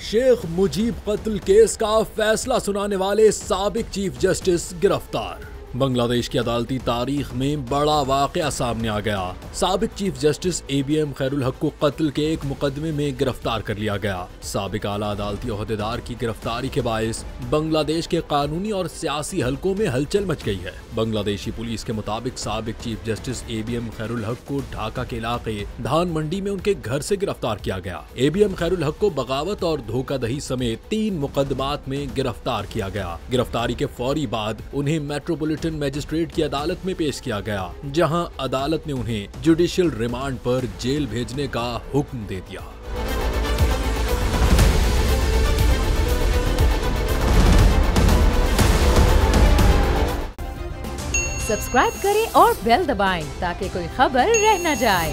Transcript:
शेख मुजीब कत्ल केस का फैसला सुनाने वाले साबिक चीफ जस्टिस गिरफ्तार। बांग्लादेश की अदालती तारीख में बड़ा वाकया सामने आ गया। साबिक चीफ जस्टिस ABM खैरुल हक को कत्ल के एक मुकदमे में गिरफ्तार कर लिया गया। साबिक आला अदालती ओहदेदार की गिरफ्तारी के बायस बांग्लादेश के कानूनी और सियासी हलकों में हलचल मच गई है। बांग्लादेशी पुलिस के मुताबिक साबिक चीफ जस्टिस ABM खैरुल हक को ढाका के इलाके धान मंडी में उनके घर से गिरफ्तार किया गया। ABM खैरुल हक को बगावत और धोखाधड़ी समेत 3 मुकदमात में गिरफ्तार किया गया। गिरफ्तारी के फौरी बाद उन्हें मेट्रोपोलिटन मजिस्ट्रेट की अदालत में पेश किया गया, जहां अदालत ने उन्हें जुडिशियल रिमांड पर जेल भेजने का हुक्म दे दिया। सब्सक्राइब करें और बेल दबाएं ताकि कोई खबर रह न जाए।